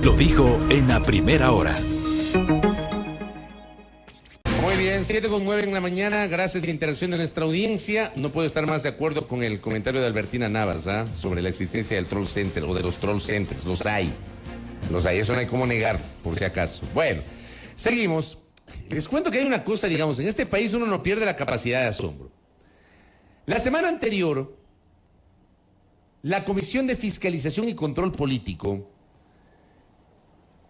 Lo dijo en la primera hora. Muy bien, 7:09 en la mañana. Gracias a la interacción de nuestra audiencia. No puedo estar más de acuerdo con el comentario de Albertina Navas sobre la existencia del troll center o de los troll centers. Los hay, eso no hay cómo negar, por si acaso. Bueno, seguimos. Les cuento que hay una cosa, digamos, en este país uno no pierde la capacidad de asombro. La semana anterior, la Comisión de Fiscalización y Control Político,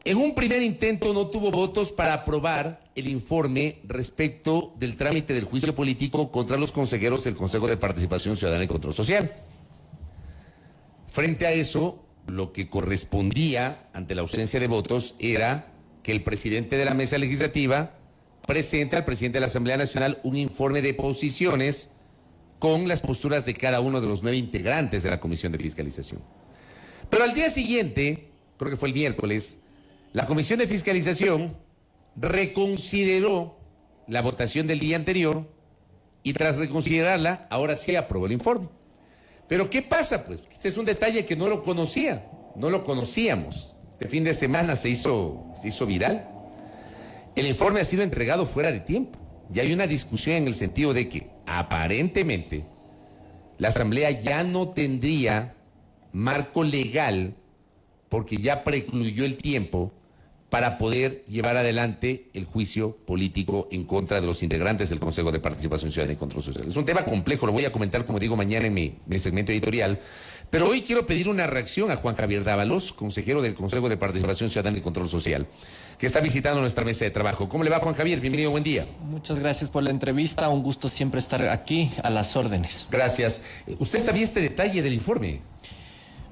en un primer intento no tuvo votos para aprobar el informe respecto del trámite del juicio político contra los consejeros del Consejo de Participación Ciudadana y Control Social. Frente a eso, lo que correspondía ante la ausencia de votos era que el presidente de la mesa legislativa presente al presidente de la Asamblea Nacional un informe de posiciones con las posturas de cada uno de los 9 integrantes de la Comisión de Fiscalización. Pero al día siguiente, creo que fue el miércoles, la Comisión de Fiscalización reconsideró la votación del día anterior y tras reconsiderarla, ahora sí aprobó el informe. Pero ¿qué pasa? Pues este es un detalle que no lo conocíamos. Este fin de semana se hizo viral. El informe ha sido entregado fuera de tiempo. Y hay una discusión en el sentido de que aparentemente la Asamblea ya no tendría marco legal porque ya precluyó el tiempo para poder llevar adelante el juicio político en contra de los integrantes del Consejo de Participación Ciudadana y Control Social. Es un tema complejo, lo voy a comentar, como digo, mañana en mi segmento editorial, pero hoy quiero pedir una reacción a Juan Javier Dávalos, consejero del Consejo de Participación Ciudadana y Control Social, que está visitando nuestra mesa de trabajo. ¿Cómo le va, Juan Javier? Bienvenido, buen día. Muchas gracias por la entrevista, un gusto siempre estar aquí a las órdenes. Gracias. ¿Usted sabía este detalle del informe?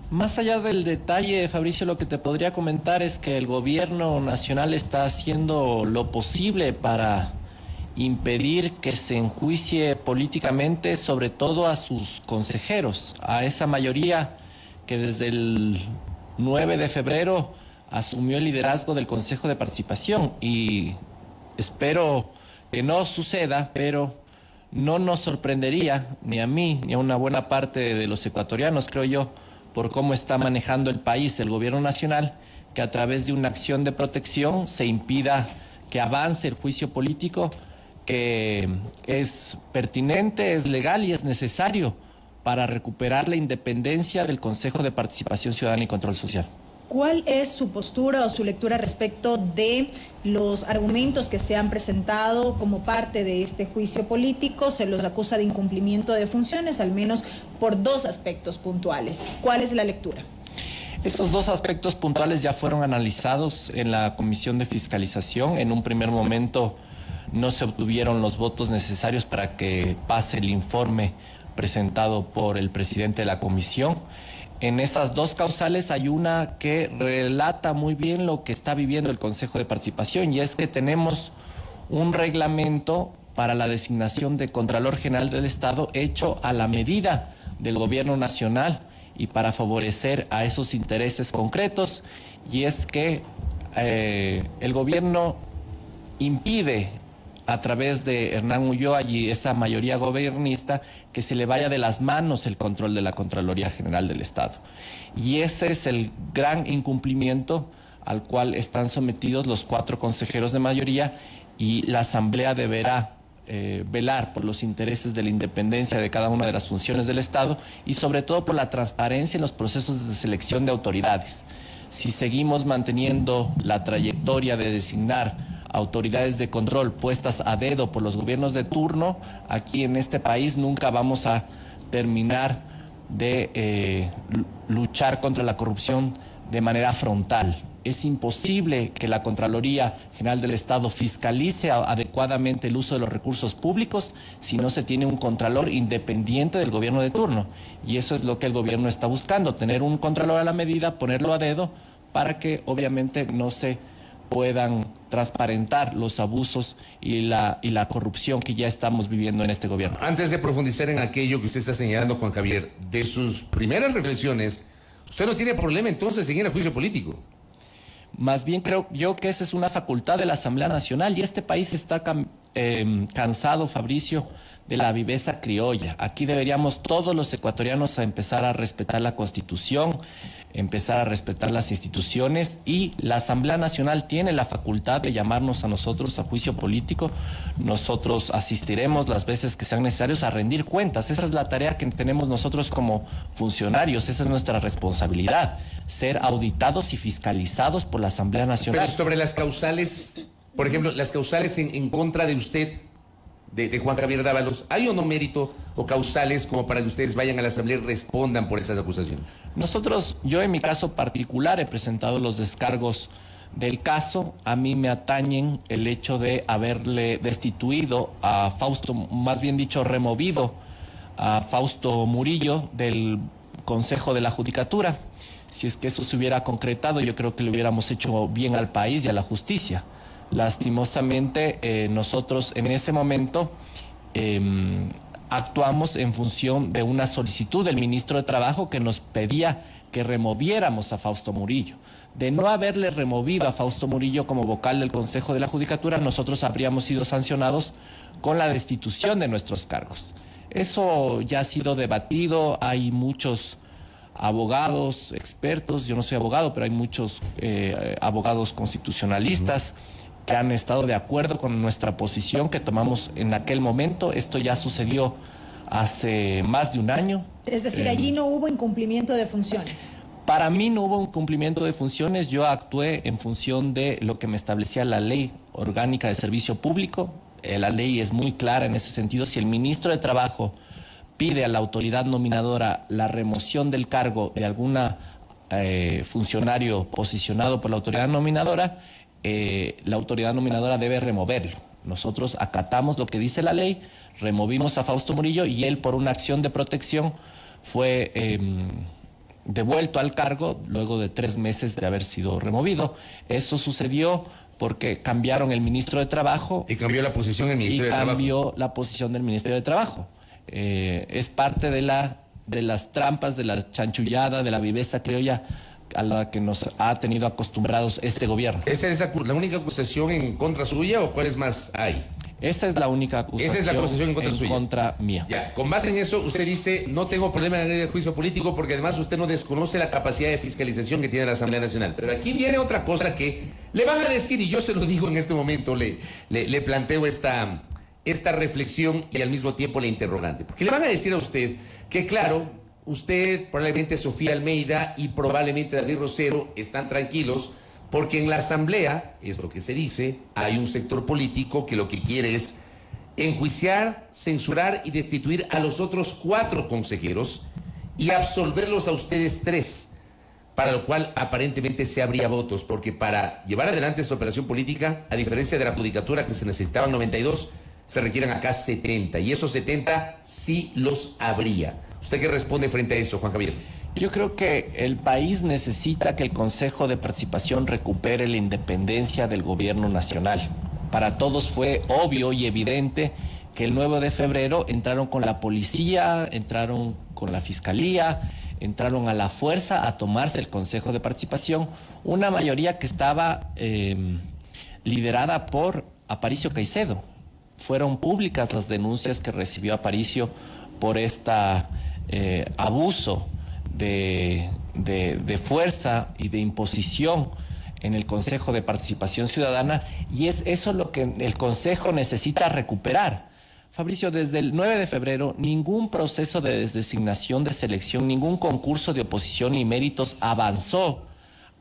Más allá del detalle, Fabricio, lo que te podría comentar es que el gobierno nacional está haciendo lo posible para impedir que se enjuicie políticamente, sobre todo a sus consejeros, a esa mayoría que desde el 9 de febrero asumió el liderazgo del Consejo de Participación, y espero que no suceda, pero no nos sorprendería, ni a mí, ni a una buena parte de los ecuatorianos, creo yo, por cómo está manejando el país el gobierno nacional, que a través de una acción de protección se impida que avance el juicio político, que es pertinente, es legal y es necesario para recuperar la independencia del Consejo de Participación Ciudadana y Control Social. ¿Cuál es su postura o su lectura respecto de los argumentos que se han presentado como parte de este juicio político? Se los acusa de incumplimiento de funciones, al menos por 2 aspectos puntuales. ¿Cuál es la lectura? Estos 2 aspectos puntuales ya fueron analizados en la Comisión de Fiscalización. En un primer momento no se obtuvieron los votos necesarios para que pase el informe presentado por el presidente de la comisión. En esas 2 causales hay una que relata muy bien lo que está viviendo el Consejo de Participación, y es que tenemos un reglamento para la designación de Contralor General del Estado hecho a la medida del gobierno nacional y para favorecer a esos intereses concretos, y es que el gobierno impide a través de Hernán Ulloa y esa mayoría gobernista que se le vaya de las manos el control de la Contraloría General del Estado. Y ese es el gran incumplimiento al cual están sometidos los 4 consejeros de mayoría, y la Asamblea deberá velar por los intereses de la independencia de cada una de las funciones del Estado y sobre todo por la transparencia en los procesos de selección de autoridades. Si seguimos manteniendo la trayectoria de designar autoridades de control puestas a dedo por los gobiernos de turno, aquí en este país nunca vamos a terminar de luchar contra la corrupción de manera frontal. Es imposible que la Contraloría General del Estado fiscalice adecuadamente el uso de los recursos públicos si no se tiene un contralor independiente del gobierno de turno. Y eso es lo que el gobierno está buscando, tener un contralor a la medida, ponerlo a dedo, para que obviamente no se puedan transparentar los abusos y la corrupción que ya estamos viviendo en este gobierno. Antes de profundizar en aquello que usted está señalando, Juan Javier, de sus primeras reflexiones, usted no tiene problema entonces en ir a juicio político. Más bien creo yo que esa es una facultad de la Asamblea Nacional, y este país está cansado, Fabricio, de la viveza criolla. Aquí deberíamos todos los ecuatorianos a empezar a respetar la Constitución, empezar a respetar las instituciones, y la Asamblea Nacional tiene la facultad de llamarnos a nosotros a juicio político. Nosotros asistiremos las veces que sean necesarios a rendir cuentas. Esa es la tarea que tenemos nosotros como funcionarios, esa es nuestra responsabilidad, ser auditados y fiscalizados por la Asamblea Nacional. Pero sobre las causales, por ejemplo, las causales en contra de usted, de Juan Javier Dávalos, ¿hay o no mérito o causales como para que ustedes vayan a la Asamblea y respondan por esas acusaciones? Nosotros, yo en mi caso particular he presentado los descargos del caso. A mí me atañen el hecho de haberle destituido a Fausto, más bien dicho, removido a Fausto Murillo del Consejo de la Judicatura. Si es que eso se hubiera concretado, yo creo que le hubiéramos hecho bien al país y a la justicia. Lastimosamente, nosotros en ese momento actuamos en función de una solicitud del ministro de Trabajo que nos pedía que removiéramos a Fausto Murillo. De no haberle removido a Fausto Murillo como vocal del Consejo de la Judicatura, nosotros habríamos sido sancionados con la destitución de nuestros cargos. Eso ya ha sido debatido, hay muchos abogados, expertos, yo no soy abogado, pero hay muchos abogados constitucionalistas que han estado de acuerdo con nuestra posición que tomamos en aquel momento. Esto ya sucedió hace más de un año. Es decir, allí no hubo incumplimiento de funciones. Para mí no hubo incumplimiento de funciones. Yo actué en función de lo que me establecía la Ley Orgánica de Servicio Público. La ley es muy clara en ese sentido. Si el ministro de Trabajo pide a la autoridad nominadora la remoción del cargo de alguna funcionario posicionado por la autoridad nominadora, la autoridad nominadora debe removerlo. Nosotros acatamos lo que dice la ley, removimos a Fausto Murillo y él, por una acción de protección, fue devuelto al cargo luego de 3 meses de haber sido removido. Eso sucedió porque cambiaron el ministro de Trabajo. Y cambió la posición del Ministerio de Trabajo. Y cambió la posición del Ministerio de Trabajo. Es parte de las trampas, de la chanchullada, de la viveza criolla a la que nos ha tenido acostumbrados este gobierno. ¿Esa es la única acusación en contra suya o cuáles más hay? Esa es la única acusación. Esa es la acusación en contra mía. Ya, con base en eso, usted dice, no tengo problema en el juicio político porque además usted no desconoce la capacidad de fiscalización que tiene la Asamblea Nacional. Pero aquí viene otra cosa que le van a decir, y yo se lo digo en este momento, le planteo esta reflexión y al mismo tiempo la interrogante. Porque le van a decir a usted que, claro, usted, probablemente Sofía Almeida y probablemente David Rosero están tranquilos porque en la Asamblea, es lo que se dice, hay un sector político que lo que quiere es enjuiciar, censurar y destituir a los otros 4 consejeros y absolverlos a ustedes 3, para lo cual aparentemente se habría votos, porque para llevar adelante esta operación política, a diferencia de la judicatura que se necesitaban 92, se requieren acá 70, y esos 70 sí los habría. ¿Usted qué responde frente a eso, Juan Javier? Yo creo que el país necesita que el Consejo de Participación recupere la independencia del gobierno nacional. Para todos fue obvio y evidente que el 9 de febrero entraron con la policía, entraron con la fiscalía, entraron a la fuerza a tomarse el Consejo de Participación, una mayoría que estaba liderada por Aparicio Caicedo. Fueron públicas las denuncias que recibió Aparicio por abuso de fuerza y de imposición en el Consejo de Participación Ciudadana, y es eso lo que el Consejo necesita recuperar. Fabricio, desde el 9 de febrero, ningún proceso de designación de selección, ningún concurso de oposición y méritos avanzó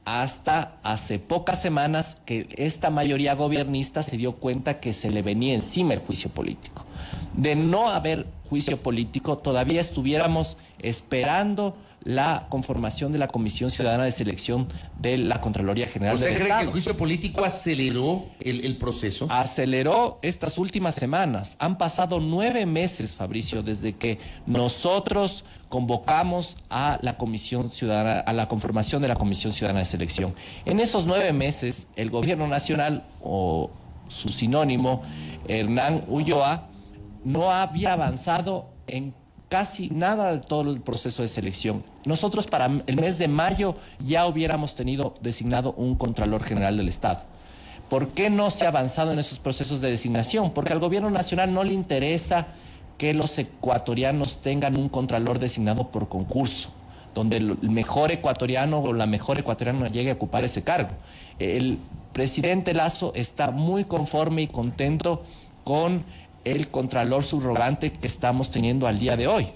hasta hace pocas semanas que esta mayoría gobernista se dio cuenta que se le venía encima el juicio político. De no haber juicio político, todavía estuviéramos esperando la conformación de la Comisión Ciudadana de Selección de la Contraloría General del Estado. ¿Usted cree que el juicio político aceleró el proceso? Aceleró estas últimas semanas. Han pasado 9 meses, Fabricio, desde que nosotros convocamos a la Comisión Ciudadana, a la conformación de la Comisión Ciudadana de Selección. En esos 9 meses, el Gobierno Nacional, o su sinónimo, Hernán Ulloa, no había avanzado en casi nada de todo el proceso de selección. Nosotros para el mes de mayo ya hubiéramos tenido designado un Contralor General del Estado. ¿Por qué no se ha avanzado en esos procesos de designación? Porque al gobierno nacional no le interesa que los ecuatorianos tengan un contralor designado por concurso, donde el mejor ecuatoriano o la mejor ecuatoriana llegue a ocupar ese cargo. El presidente Lasso está muy conforme y contento con el contralor subrogante que estamos teniendo al día de hoy.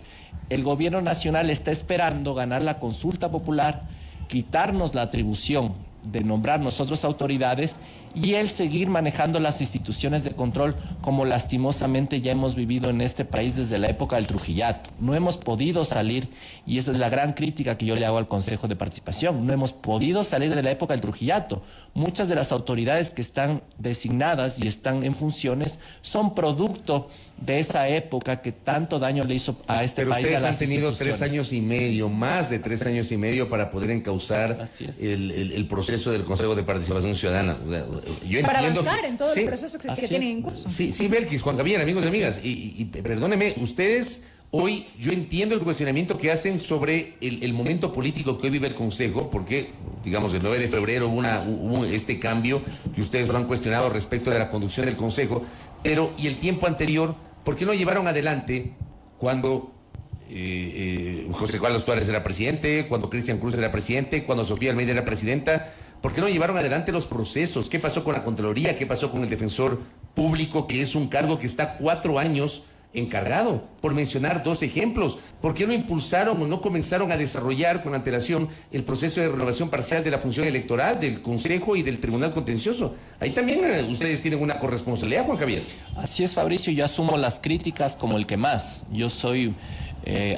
El gobierno nacional está esperando ganar la consulta popular, quitarnos la atribución de nombrar nosotros autoridades y el seguir manejando las instituciones de control como lastimosamente ya hemos vivido en este país desde la época del Trujillato. No hemos podido salir, y esa es la gran crítica que yo le hago al Consejo de Participación, no hemos podido salir de la época del Trujillato. Muchas de las autoridades que están designadas y están en funciones son producto de esa época que tanto daño le hizo a este país. Pero ustedes a las han tenido 3 instituciones. años y medio, más de 3 años y medio para poder encauzar el proceso del Consejo de Participación Ciudadana. Yo Para entiendo avanzar en todo sí, el proceso que tienen en curso. Sí, Belkis, Juan Javier, amigos y amigas, y perdóneme, ustedes hoy, yo entiendo el cuestionamiento que hacen sobre el momento político que hoy vive el Consejo, porque, digamos, el 9 de febrero hubo este cambio que ustedes lo han cuestionado respecto de la conducción del Consejo, pero, y el tiempo anterior, ¿por qué no llevaron adelante cuando José Carlos Tuárez era presidente, cuando Cristian Cruz era presidente, cuando Sofía Almeida era presidenta? ¿Por qué no llevaron adelante los procesos? ¿Qué pasó con la Contraloría? ¿Qué pasó con el Defensor Público, que es un cargo que está 4 años encargado? Por mencionar 2 ejemplos. ¿Por qué no impulsaron o no comenzaron a desarrollar con antelación el proceso de renovación parcial de la función electoral del Consejo y del Tribunal Contencioso? Ahí también ustedes tienen una corresponsabilidad, Juan Javier. Así es, Fabricio, yo asumo las críticas como el que más. Yo soy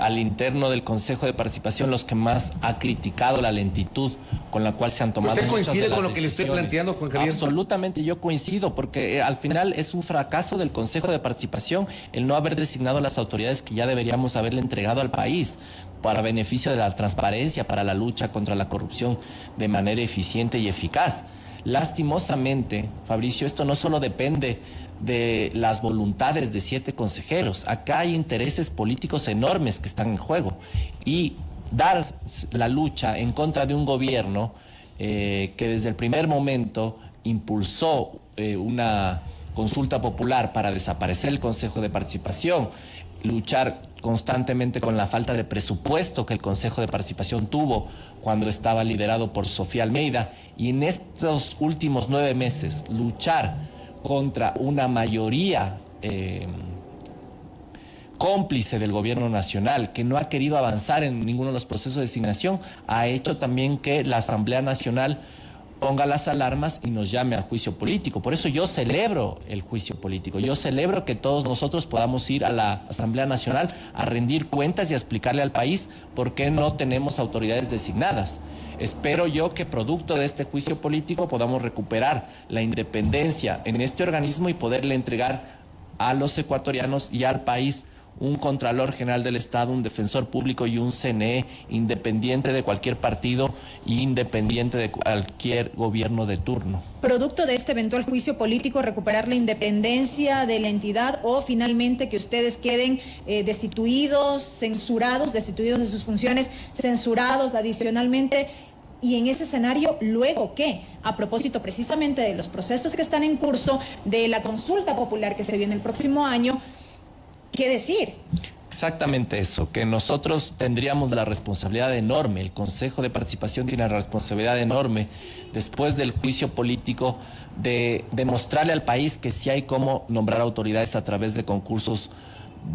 al interno del Consejo de Participación los que más ha criticado la lentitud con la cual se han tomado. ¿Usted muchas coincide de las con lo que le estoy decisiones. planteando, Juan Javier? Absolutamente, yo coincido, porque al final es un fracaso del Consejo de Participación el no haber designado las autoridades que ya deberíamos haberle entregado al país para beneficio de la transparencia, para la lucha contra la corrupción de manera eficiente y eficaz. Lastimosamente, Fabricio, esto no solo depende de las voluntades de 7 consejeros. Acá hay intereses políticos enormes que están en juego. Y dar la lucha en contra de un gobierno que desde el primer momento impulsó una consulta popular para desaparecer el Consejo de Participación, luchar constantemente con la falta de presupuesto que el Consejo de Participación tuvo cuando estaba liderado por Sofía Almeida, y en estos últimos 9 meses luchar contra una mayoría cómplice del gobierno nacional que no ha querido avanzar en ninguno de los procesos de designación, ha hecho también que la Asamblea Nacional ponga las alarmas y nos llame al juicio político. Por eso yo celebro el juicio político. Yo celebro que todos nosotros podamos ir a la Asamblea Nacional a rendir cuentas y a explicarle al país por qué no tenemos autoridades designadas. Espero yo que producto de este juicio político podamos recuperar la independencia en este organismo y poderle entregar a los ecuatorianos y al país un Contralor General del Estado, un Defensor Público y un CNE independiente de cualquier partido e independiente de cualquier gobierno de turno. Producto de este eventual juicio político, recuperar la independencia de la entidad o finalmente que ustedes queden destituidos de sus funciones, censurados adicionalmente. Y en ese escenario, ¿luego qué? A propósito precisamente de los procesos que están en curso, de la consulta popular que se viene el próximo año, ¿qué decir? Exactamente eso, que nosotros tendríamos la responsabilidad enorme, el Consejo de Participación tiene la responsabilidad enorme, después del juicio político, de demostrarle al país que sí hay cómo nombrar autoridades a través de concursos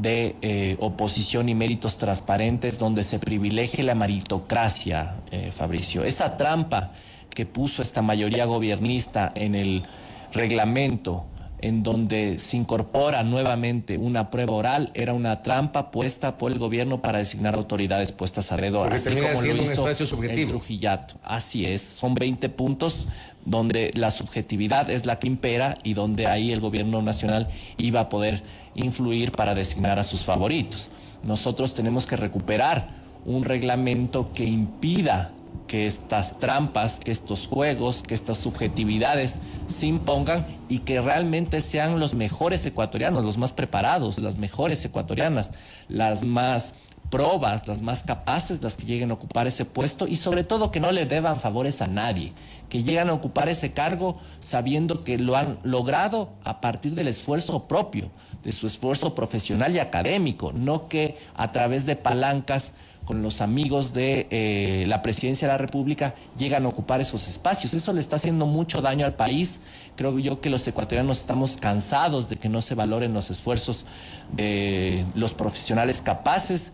de oposición y méritos transparentes, donde se privilegie la meritocracia, Fabricio. Esa trampa que puso esta mayoría gobernista en el reglamento, en donde se incorpora nuevamente una prueba oral, era una trampa puesta por el gobierno para designar autoridades puestas a dedo, porque así termina como siendo lo un hizo espacio subjetivo. el Trujillato. Así es, son 20 puntos donde la subjetividad es la que impera y donde ahí el gobierno nacional iba a poder influir para designar a sus favoritos. Nosotros tenemos que recuperar un reglamento que impida que estas trampas, que estos juegos, que estas subjetividades se impongan y que realmente sean los mejores ecuatorianos, los más preparados, las mejores ecuatorianas, las más probas, las más capaces, las que lleguen a ocupar ese puesto, y sobre todo que no le deban favores a nadie, que llegan a ocupar ese cargo sabiendo que lo han logrado a partir del esfuerzo propio, de su esfuerzo profesional y académico, no que a través de palancas con los amigos de la Presidencia de la República llegan a ocupar esos espacios. Eso le está haciendo mucho daño al país. Creo yo que los ecuatorianos estamos cansados de que no se valoren los esfuerzos de los profesionales capaces,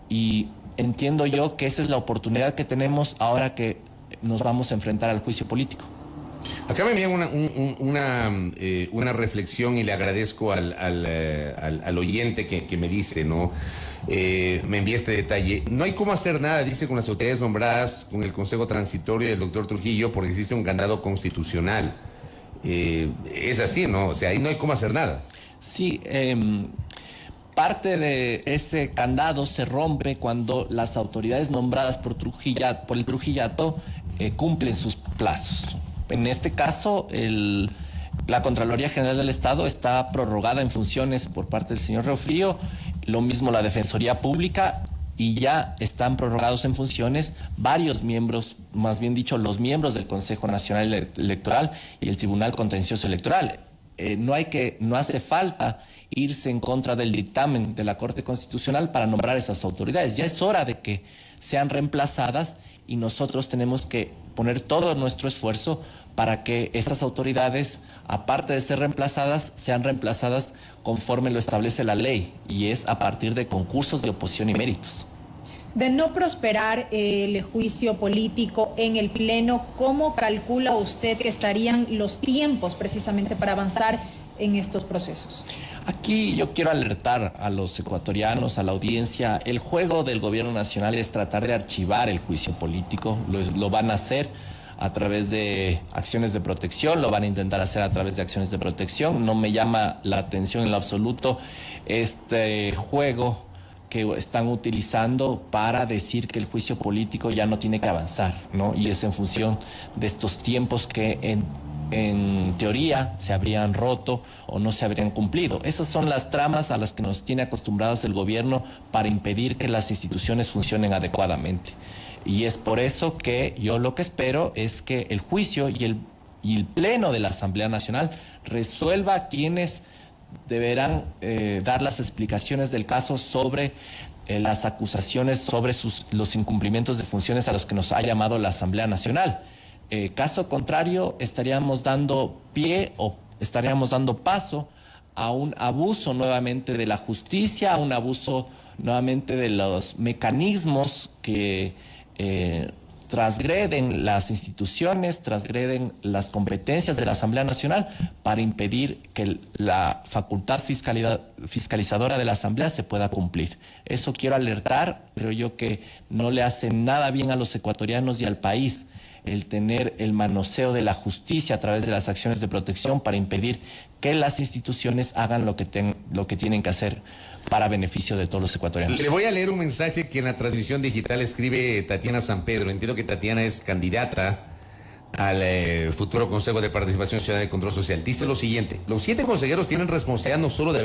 y entiendo yo que esa es la oportunidad que tenemos ahora que nos vamos a enfrentar al juicio político. Acá me envían una reflexión y le agradezco al oyente que me dice, ¿no? Me envía este detalle. No hay cómo hacer nada, dice, con las autoridades nombradas con el Consejo Transitorio del doctor Trujillo, porque existe un candado constitucional. Es así, ¿no? O sea, ahí no hay cómo hacer nada. Sí, parte de ese candado se rompe cuando las autoridades nombradas por el Trujillato cumplen sus plazos. En este caso, la Contraloría General del Estado está prorrogada en funciones por parte del señor Riofrío, lo mismo la Defensoría Pública, y ya están prorrogados en funciones varios miembros, más bien dicho, los miembros del Consejo Nacional Electoral y el Tribunal Contencioso Electoral. No hace falta irse en contra del dictamen de la Corte Constitucional para nombrar esas autoridades. Ya es hora de que sean reemplazadas, y nosotros tenemos que poner todo nuestro esfuerzo para que esas autoridades, aparte de ser reemplazadas, sean reemplazadas conforme lo establece la ley, y es a partir de concursos de oposición y méritos. De no prosperar el juicio político en el Pleno, ¿cómo calcula usted que estarían los tiempos precisamente para avanzar en estos procesos? Aquí yo quiero alertar a los ecuatorianos, a la audiencia. El juego del gobierno nacional es tratar de archivar el juicio político. Lo van a hacer a través de acciones de protección, lo van a intentar hacer a través de acciones de protección. No me llama la atención en lo absoluto este juego que están utilizando para decir que el juicio político ya no tiene que avanzar, ¿no? Y es en función de estos tiempos que en teoría se habrían roto o no se habrían cumplido. Esas son las tramas a las que nos tiene acostumbrados el gobierno para impedir que las instituciones funcionen adecuadamente. Y es por eso que yo lo que espero es que el juicio y el Pleno de la Asamblea Nacional resuelva a quienes deberán dar las explicaciones del caso sobre las acusaciones sobre los incumplimientos de funciones a los que nos ha llamado la Asamblea Nacional. Caso contrario, estaríamos dando pie o estaríamos dando paso a un abuso nuevamente de la justicia, a un abuso nuevamente de los mecanismos que transgreden las instituciones, transgreden las competencias de la Asamblea Nacional para impedir que la facultad fiscalizadora de la Asamblea se pueda cumplir. Eso quiero alertar. Creo yo que no le hace nada bien a los ecuatorianos y al país el tener el manoseo de la justicia a través de las acciones de protección para impedir que las instituciones hagan lo que tienen que hacer para beneficio de todos los ecuatorianos. Le voy a leer un mensaje que en la transmisión digital escribe Tatiana San Pedro. Entiendo que Tatiana es candidata al futuro Consejo de Participación Ciudadana y Control Social. Dice lo siguiente: los 7 consejeros tienen responsabilidad no solo de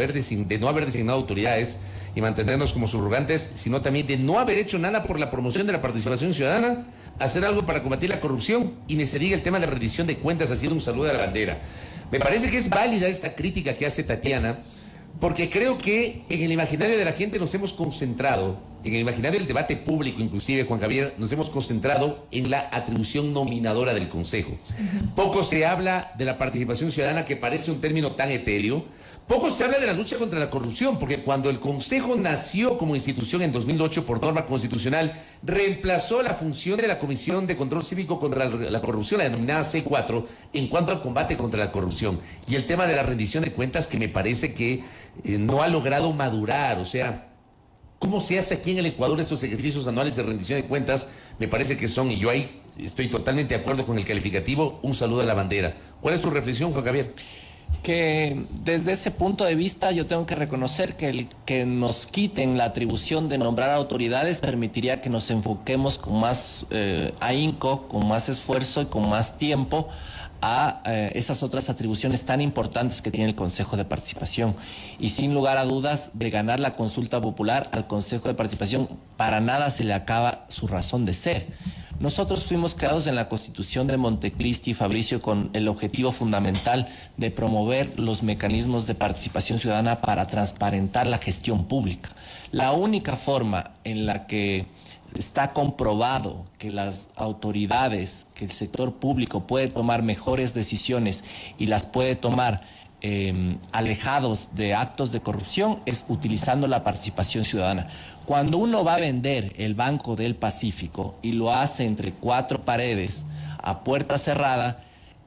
no haber designado autoridades y mantenernos como subrogantes, sino también de no haber hecho nada por la promoción de la participación ciudadana, hacer algo para combatir la corrupción, y ni se diga el tema de rendición de cuentas, haciendo un saludo a la bandera. Me parece que es válida esta crítica que hace Tatiana, porque creo que en el imaginario de la gente nos hemos concentrado, en el imaginario del debate público, inclusive, Juan Javier, nos hemos concentrado en la atribución nominadora del Consejo. Poco se habla de la participación ciudadana, que parece un término tan etéreo. Poco se habla de la lucha contra la corrupción, porque cuando el Consejo nació como institución en 2008 por norma constitucional, reemplazó la función de la Comisión de Control Cívico contra la Corrupción, la denominada C4, en cuanto al combate contra la corrupción. Y el tema de la rendición de cuentas, que me parece que no ha logrado madurar. O sea, ¿cómo se hace aquí en el Ecuador estos ejercicios anuales de rendición de cuentas? Me parece que son, y yo ahí estoy totalmente de acuerdo con el calificativo, un saludo a la bandera. ¿Cuál es su reflexión, Juan Javier? Que desde ese punto de vista yo tengo que reconocer que el que nos quiten la atribución de nombrar autoridades permitiría que nos enfoquemos con más ahínco, con más esfuerzo y con más tiempo a esas otras atribuciones tan importantes que tiene el Consejo de Participación. Y sin lugar a dudas, de ganar la consulta popular al Consejo de Participación, para nada se le acaba su razón de ser. Nosotros fuimos creados en la Constitución de Montecristi, Fabricio, con el objetivo fundamental de promover los mecanismos de participación ciudadana para transparentar la gestión pública. La única forma en la que está comprobado que las autoridades, que el sector público puede tomar mejores decisiones y las puede tomar alejados de actos de corrupción es utilizando la participación ciudadana. Cuando uno va a vender el Banco del Pacífico y lo hace entre cuatro paredes, a puerta cerrada,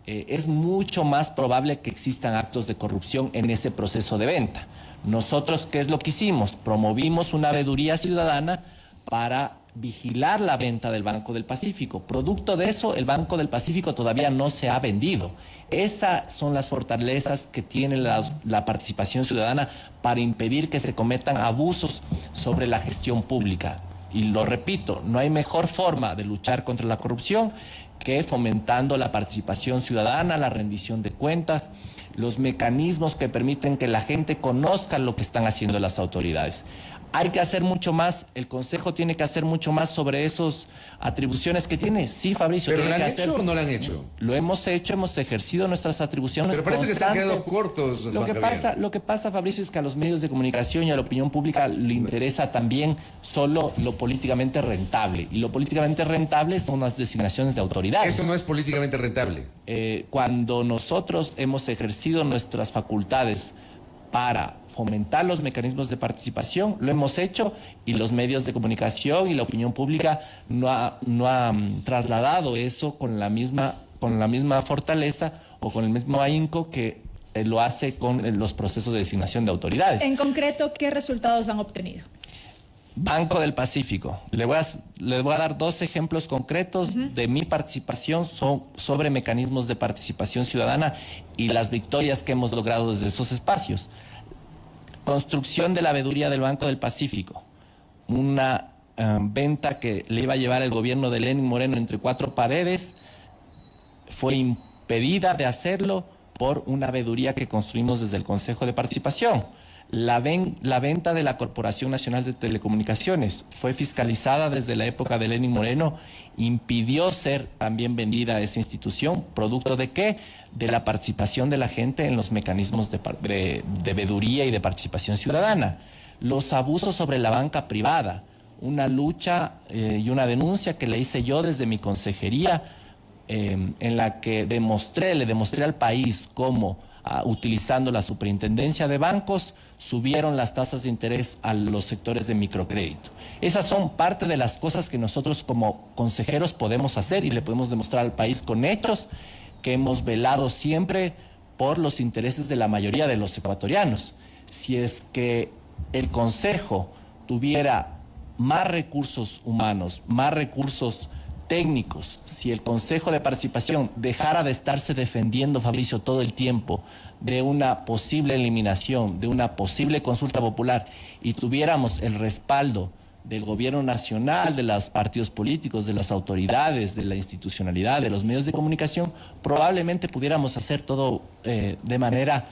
es mucho más probable que existan actos de corrupción en ese proceso de venta. Nosotros, ¿qué es lo que hicimos? Promovimos una veeduría ciudadana para vigilar la venta del Banco del Pacífico. Producto de eso, el Banco del Pacífico todavía no se ha vendido. Esas son las fortalezas que tiene la participación ciudadana para impedir que se cometan abusos sobre la gestión pública. Y lo repito, no hay mejor forma de luchar contra la corrupción que fomentando la participación ciudadana, la rendición de cuentas, los mecanismos que permiten que la gente conozca lo que están haciendo las autoridades. Hay que hacer mucho más, el Consejo tiene que hacer mucho más sobre esas atribuciones que tiene. Sí, Fabricio, ¿pero tiene lo que han hacer. hecho o no lo han hecho? Lo hemos hecho, hemos ejercido nuestras atribuciones. Pero parece que se han quedado cortos, Lo que pasa, Fabricio, es que a los medios de comunicación y a la opinión pública le interesa también solo lo políticamente rentable. Y lo políticamente rentable son las designaciones de autoridades. Esto no es políticamente rentable. Cuando nosotros hemos ejercido nuestras facultades para fomentar los mecanismos de participación, lo hemos hecho, y los medios de comunicación y la opinión pública no han trasladado eso con la misma fortaleza o con el mismo ahínco que lo hace con los procesos de designación de autoridades. En concreto, ¿qué resultados han obtenido? Banco del Pacífico. Le voy a dar dos ejemplos concretos de mi participación sobre mecanismos de participación ciudadana y las victorias que hemos logrado desde esos espacios. Construcción de la veeduría del Banco del Pacífico. Una venta que le iba a llevar el gobierno de Lenín Moreno entre cuatro paredes. Fue impedida de hacerlo por una veeduría que construimos desde el Consejo de Participación. La venta de la Corporación Nacional de Telecomunicaciones fue fiscalizada desde la época de Lenín Moreno, impidió ser también vendida a esa institución. ¿Producto de qué? De la participación de la gente en los mecanismos de veeduría y de participación ciudadana. Los abusos sobre la banca privada, una lucha y una denuncia que le hice yo desde mi consejería, en la que le demostré al país cómo, utilizando la superintendencia de bancos, subieron las tasas de interés a los sectores de microcrédito. Esas son parte de las cosas que nosotros como consejeros podemos hacer y le podemos demostrar al país con hechos que hemos velado siempre por los intereses de la mayoría de los ecuatorianos. Si es que el Consejo tuviera más recursos humanos, más recursos técnicos, si el Consejo de Participación dejara de estarse defendiendo, Fabricio, todo el tiempo de una posible eliminación, de una posible consulta popular, y tuviéramos el respaldo del gobierno nacional, de los partidos políticos, de las autoridades, de la institucionalidad, de los medios de comunicación, probablemente pudiéramos hacer todo de manera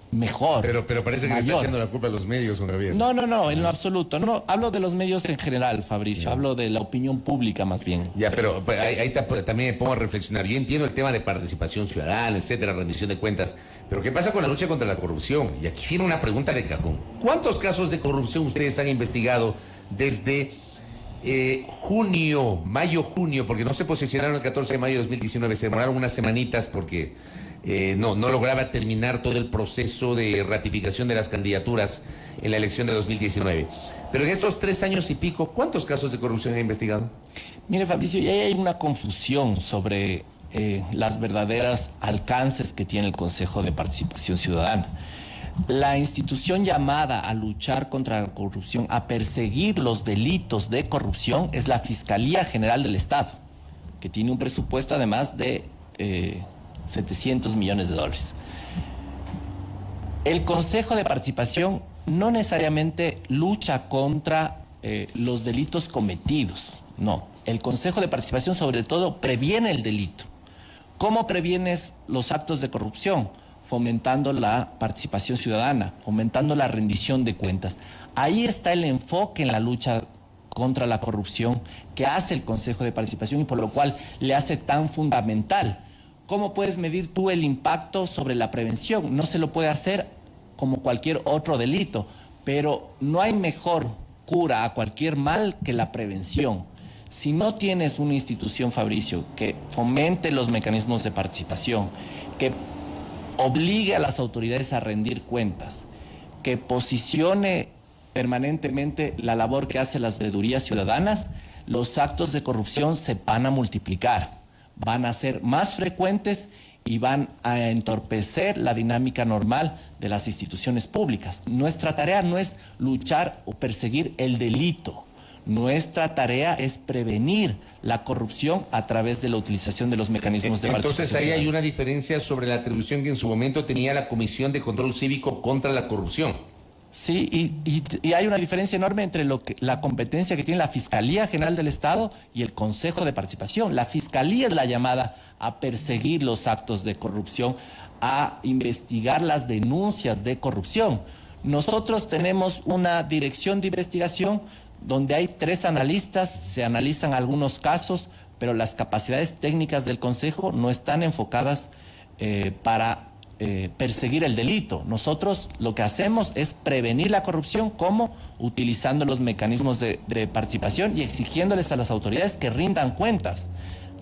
mejor. Pero parece que le está echando la culpa a los medios, don Javier. No, en lo absoluto. No, hablo de los medios en general, Fabricio. Hablo de la opinión pública más bien. Ya, pero ahí también me pongo a reflexionar. Yo entiendo el tema de participación ciudadana, etcétera, rendición de cuentas. Pero ¿qué pasa con la lucha contra la corrupción? Y aquí viene una pregunta de cajón. ¿Cuántos casos de corrupción ustedes han investigado desde mayo-junio? Porque no se posicionaron el 14 de mayo de 2019. Se demoraron unas semanitas porque no lograba terminar todo el proceso de ratificación de las candidaturas en la elección de 2019. Pero en estos 3 años y pico, ¿cuántos casos de corrupción ha investigado? Mire, Fabricio, y ahí hay una confusión sobre las verdaderas alcances que tiene el Consejo de Participación Ciudadana. La institución llamada a luchar contra la corrupción, a perseguir los delitos de corrupción, es la Fiscalía General del Estado, que tiene un presupuesto además de $700 millones. El Consejo de Participación no necesariamente lucha contra los delitos cometidos, no. El Consejo de Participación sobre todo previene el delito. ¿Cómo previenes los actos de corrupción? Fomentando la participación ciudadana, fomentando la rendición de cuentas. Ahí está el enfoque en la lucha contra la corrupción que hace el Consejo de Participación y por lo cual le hace tan fundamental. ¿Cómo puedes medir tú el impacto sobre la prevención? No se lo puede hacer como cualquier otro delito, pero no hay mejor cura a cualquier mal que la prevención. Si no tienes una institución, Fabricio, que fomente los mecanismos de participación, que obligue a las autoridades a rendir cuentas, que posicione permanentemente la labor que hacen las veedurías ciudadanas, los actos de corrupción se van a multiplicar, van a ser más frecuentes y van a entorpecer la dinámica normal de las instituciones públicas. Nuestra tarea no es luchar o perseguir el delito. Nuestra tarea es prevenir la corrupción a través de la utilización de los mecanismos de participación. Entonces ahí hay una diferencia sobre la atribución que en su momento tenía la Comisión de Control Cívico contra la Corrupción. Sí, y hay una diferencia enorme entre la competencia que tiene la Fiscalía General del Estado y el Consejo de Participación. La Fiscalía es la llamada a perseguir los actos de corrupción, a investigar las denuncias de corrupción. Nosotros tenemos una dirección de investigación donde hay 3 analistas, se analizan algunos casos, pero las capacidades técnicas del Consejo no están enfocadas para perseguir el delito. Nosotros lo que hacemos es prevenir la corrupción, ¿cómo? Utilizando los mecanismos de participación y exigiéndoles a las autoridades que rindan cuentas.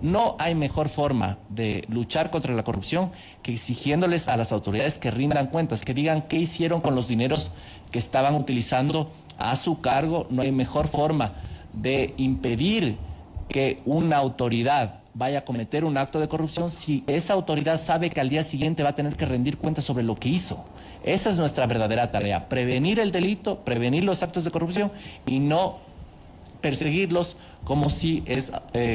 No hay mejor forma de luchar contra la corrupción que exigiéndoles a las autoridades que rindan cuentas, que digan qué hicieron con los dineros que estaban utilizando a su cargo. No hay mejor forma de impedir que una autoridad vaya a cometer un acto de corrupción si esa autoridad sabe que al día siguiente va a tener que rendir cuentas sobre lo que hizo. Esa es nuestra verdadera tarea, prevenir el delito, prevenir los actos de corrupción y no perseguirlos como si es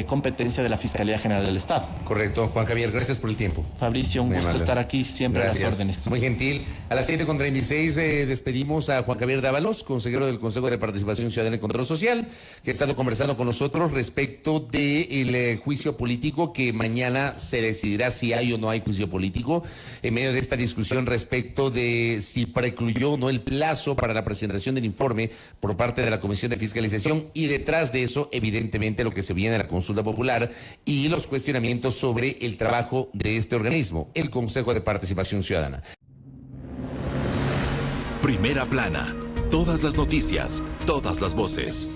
competencia de la Fiscalía General del Estado. Correcto, Juan Javier, gracias por el tiempo. Fabricio, un gusto estar aquí, siempre gracias. A las órdenes. Muy gentil. A las 7:36 despedimos a Juan Javier Dávalos, consejero del Consejo de Participación Ciudadana y Control Social, que ha estado conversando con nosotros respecto del juicio político que mañana se decidirá si hay o no hay juicio político, en medio de esta discusión respecto de si precluyó o no el plazo para la presentación del informe por parte de la Comisión de Fiscalización y detrás de eso, evidentemente, lo que se viene a la consulta popular y los cuestionamientos sobre el trabajo de este organismo, el Consejo de Participación Ciudadana. Primera plana. Todas las noticias, todas las voces.